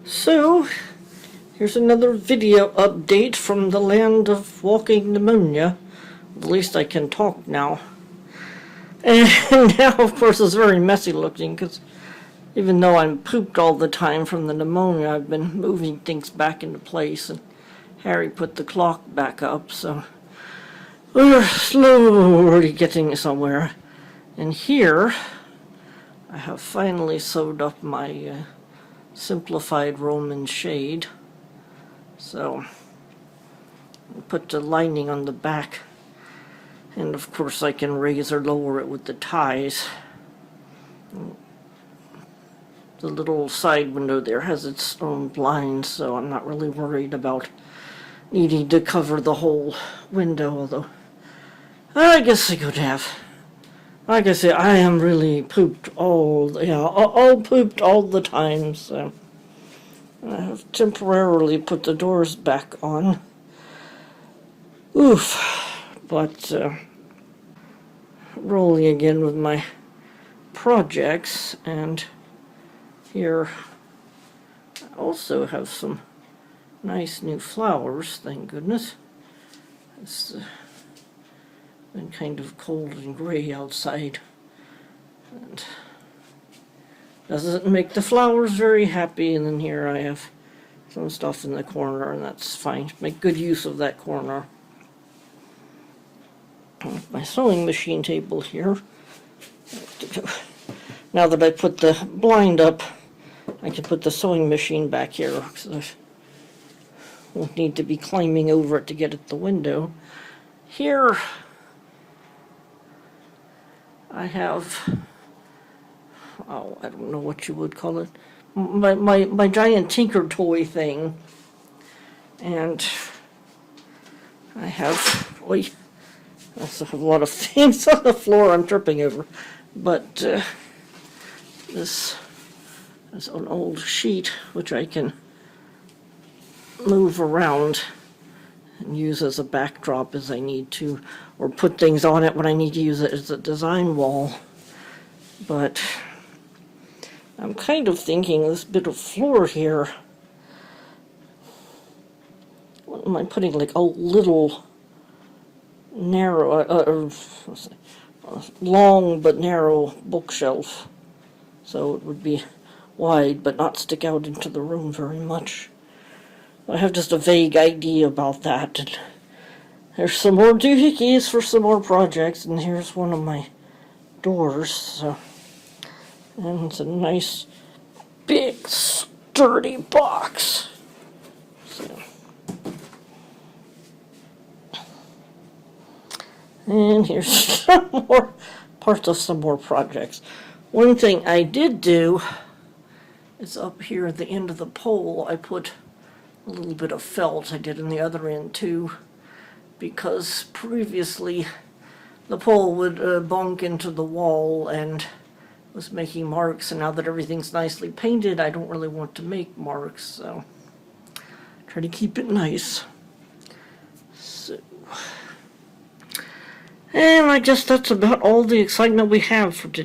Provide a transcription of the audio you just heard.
So, here's another video update from the land of walking pneumonia. At least I can talk now. And now, of course, it's very messy looking because even though I'm pooped all the time from the pneumonia, I've been moving things back into place, and Harry put the clock back up, so we're slowly getting somewhere. And here, I have finally sewed up my simplified Roman shade. So, I put the lining on the back, and of course I can raise or lower it with the ties. The little side window there has its own blinds, so I'm not really worried about needing to cover the whole window, although I guess I could have. Like I said, I am really pooped all pooped all the time, so I have temporarily put the doors back on. Oof. But rolling again with my projects, and here I also have some nice new flowers, thank goodness. It's been kind of cold and gray outside, and doesn't make the flowers very happy. And then here I have some stuff in the corner, and that's fine. Make good use of that corner. My sewing machine table here. Now that I put the blind up, I can put the sewing machine back here, because I won't need to be climbing over it to get at the window. Here I have, oh, I don't know what you would call it, my giant tinker toy thing, and I have, I have a lot of things on the floor I'm tripping over, but this is an old sheet which I can move around and use as a backdrop as I need to, or put things on it when I need to use it as a design wall. But I'm kind of thinking this bit of floor here, what am I putting, like a little narrow, long but narrow bookshelf, so it would be wide but not stick out into the room very much. I have just a vague idea about that. And there's some more doohickeys for some more projects, and here's one of my doors. So, and it's a nice, big, sturdy box. So, and here's some more parts of some more projects. One thing I did do is up here at the end of the pole, I put a little bit of felt. I did in the other end too, because previously the pole would bonk into the wall and was making marks, and now that everything's nicely painted, I don't really want to make marks, so try to keep it nice. So, and I guess that's about all the excitement we have for today.